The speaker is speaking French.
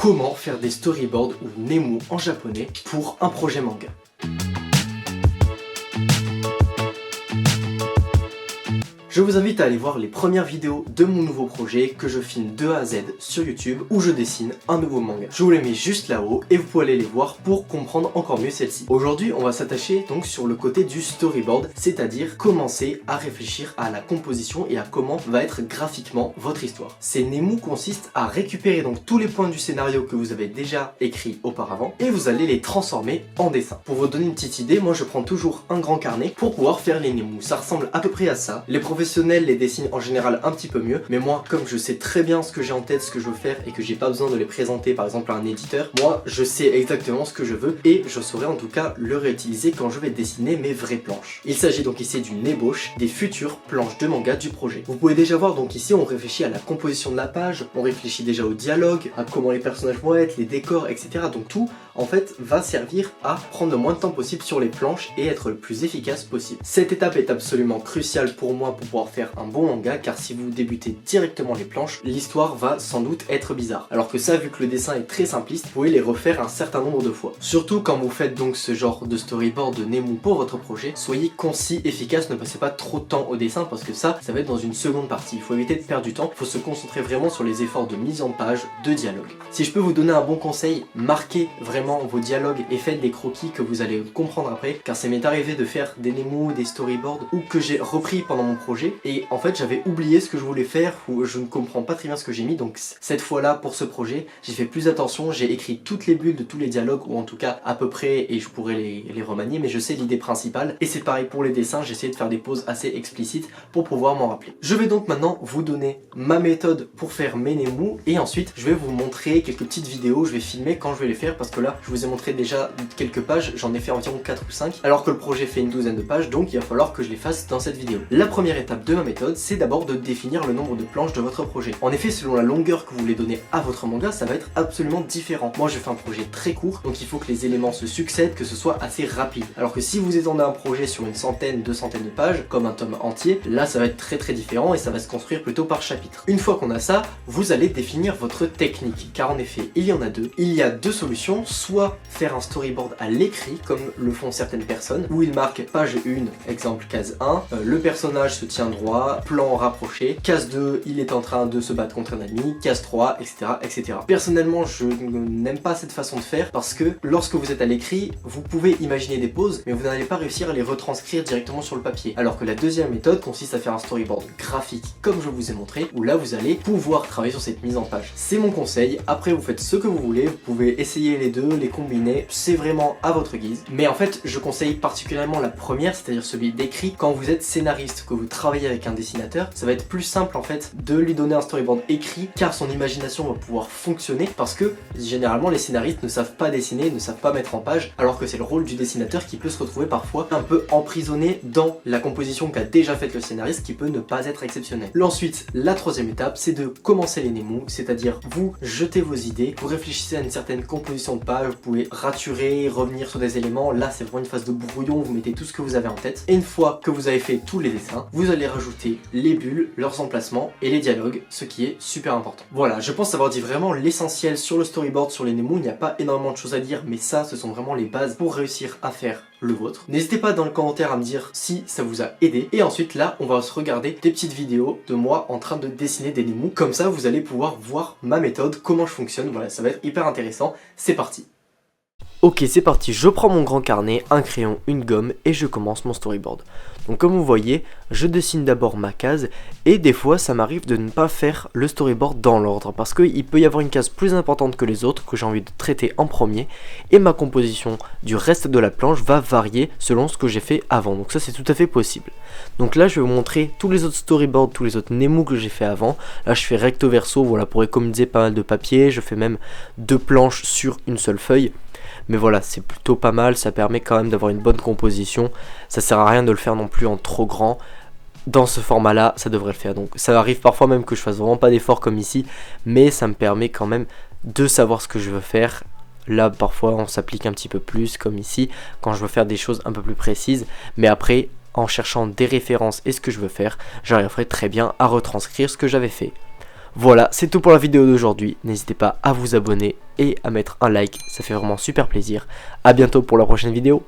Comment faire des storyboards ou Nemu en japonais pour un projet manga. Je vous invite à aller voir les premières vidéos de mon nouveau projet que je filme de A à Z sur YouTube où je dessine un nouveau manga. Je vous les mets juste là-haut et vous pouvez aller les voir pour comprendre encore mieux celle-ci. Aujourd'hui, on va s'attacher donc sur le côté du storyboard, c'est-à-dire commencer à réfléchir à la composition et à comment va être graphiquement votre histoire. Ces Nemu consistent à récupérer donc tous les points du scénario que vous avez déjà écrit auparavant et vous allez les transformer en dessin. Pour vous donner une petite idée, moi je prends toujours un grand carnet pour pouvoir faire les Nemu. Ça ressemble à peu près à ça. Les professionnels les dessinent en général un petit peu mieux, mais moi comme je sais très bien ce que j'ai en tête, ce que je veux faire et que j'ai pas besoin de les présenter par exemple à un éditeur, moi je sais exactement ce que je veux et je saurai en tout cas le réutiliser quand je vais dessiner mes vraies planches. Il s'agit donc ici d'une ébauche des futures planches de manga du projet. Vous pouvez déjà voir donc ici on réfléchit à la composition de la page, on réfléchit déjà au dialogue, à comment les personnages vont être, les décors, etc. Donc tout en fait va servir à prendre le moins de temps possible sur les planches et être le plus efficace possible. Cette étape est absolument cruciale pour moi pour pouvoir faire un bon manga, car si vous débutez directement les planches, l'histoire va sans doute être bizarre. Alors que ça, vu que le dessin est très simpliste, vous pouvez les refaire un certain nombre de fois. Surtout quand vous faites donc ce genre de storyboard de Nemu pour votre projet, soyez concis, efficace, ne passez pas trop de temps au dessin parce que ça va être dans une seconde partie. Il faut éviter de perdre du temps, il faut se concentrer vraiment sur les efforts de mise en page, de dialogue. Si je peux vous donner un bon conseil, marquez vraiment vos dialogues et faites des croquis que vous allez comprendre après, car ça m'est arrivé de faire des Nemu, des storyboards ou que j'ai repris pendant mon projet et en fait j'avais oublié ce que je voulais faire ou je ne comprends pas très bien ce que j'ai mis, donc cette fois là pour ce projet j'ai fait plus attention, j'ai écrit toutes les bulles de tous les dialogues ou en tout cas à peu près, et je pourrais les remanier, mais je sais l'idée principale. Et c'est pareil pour les dessins, j'ai essayé de faire des pauses assez explicites pour pouvoir m'en rappeler. Je vais donc maintenant vous donner ma méthode pour faire mes Nemu et ensuite je vais vous montrer quelques petites vidéos, je vais filmer quand je vais les faire parce que là je vous ai montré déjà quelques pages, j'en ai fait environ 4 ou 5 alors que le projet fait une douzaine de pages, donc il va falloir que je les fasse dans cette vidéo. La première étape de ma méthode, c'est d'abord de définir le nombre de planches de votre projet. En effet, selon la longueur que vous voulez donner à votre manga, ça va être absolument différent. Moi, je fais un projet très court, donc il faut que les éléments se succèdent, que ce soit assez rapide. Alors que si vous étendez un projet sur une centaine, 200 de pages, comme un tome entier, là, ça va être très différent et ça va se construire plutôt par chapitre. Une fois qu'on a ça, vous allez définir votre technique, car en effet, il y en a deux. Il y a deux solutions, soit faire un storyboard à l'écrit, comme le font certaines personnes, où ils marquent page 1, exemple case 1, le personnage se tient droit, plan rapproché, case 2, il est en train de se battre contre un ennemi, case 3, etc. Personnellement, je n'aime pas cette façon de faire parce que lorsque vous êtes à l'écrit, vous pouvez imaginer des pauses, mais vous n'allez pas réussir à les retranscrire directement sur le papier. Alors que la deuxième méthode consiste à faire un storyboard graphique, comme je vous ai montré, où là vous allez pouvoir travailler sur cette mise en page. C'est mon conseil, après vous faites ce que vous voulez, vous pouvez essayer les deux, les combiner, c'est vraiment à votre guise. Mais en fait, je conseille particulièrement la première, c'est-à-dire celui d'écrit, quand vous êtes scénariste, que vous travaillez avec un dessinateur, ça va être plus simple en fait de lui donner un storyboard écrit car son imagination va pouvoir fonctionner parce que généralement les scénaristes ne savent pas dessiner, ne savent pas mettre en page, alors que c'est le rôle du dessinateur qui peut se retrouver parfois un peu emprisonné dans la composition qu'a déjà faite le scénariste qui peut ne pas être exceptionnelle. Ensuite, la troisième étape, c'est de commencer les Nemu, c'est-à-dire vous jetez vos idées, vous réfléchissez à une certaine composition de page, vous pouvez raturer, revenir sur des éléments, là c'est vraiment une phase de brouillon, vous mettez tout ce que vous avez en tête et une fois que vous avez fait tous les dessins, vous allez rajouter les bulles, leurs emplacements et les dialogues, ce qui est super important. Voilà, je pense avoir dit vraiment l'essentiel sur le storyboard, sur les Nemu. Il n'y a pas énormément de choses à dire, mais ça, ce sont vraiment les bases pour réussir à faire le vôtre. N'hésitez pas dans le commentaire à me dire si ça vous a aidé. Et ensuite, là, on va se regarder des petites vidéos de moi en train de dessiner des Nemu. Comme ça, vous allez pouvoir voir ma méthode, comment je fonctionne. Voilà, ça va être hyper intéressant. C'est parti. Ok, c'est parti, je prends mon grand carnet, un crayon, une gomme et je commence mon storyboard. Donc comme vous voyez, je dessine d'abord ma case et des fois ça m'arrive de ne pas faire le storyboard dans l'ordre parce qu'il peut y avoir une case plus importante que les autres que j'ai envie de traiter en premier et ma composition du reste de la planche va varier selon ce que j'ai fait avant. Donc ça c'est tout à fait possible. Donc là je vais vous montrer tous les autres storyboards, tous les autres Nemu que j'ai fait avant. Là je fais recto verso, voilà, pour économiser pas mal de papier, je fais même 2 planches sur une seule feuille. Mais voilà, c'est plutôt pas mal, ça permet quand même d'avoir une bonne composition. Ça sert à rien de le faire non plus en trop grand. Dans ce format là, ça devrait le faire. Donc ça arrive parfois même que je fasse vraiment pas d'effort comme ici, mais ça me permet quand même de savoir ce que je veux faire. Là parfois on s'applique un petit peu plus comme ici, quand je veux faire des choses un peu plus précises. Mais après, en cherchant des références et ce que je veux faire, j'arriverai très bien à retranscrire ce que j'avais fait. Voilà, c'est tout pour la vidéo d'aujourd'hui. N'hésitez pas à vous abonner et à mettre un like, ça fait vraiment super plaisir. A bientôt pour la prochaine vidéo.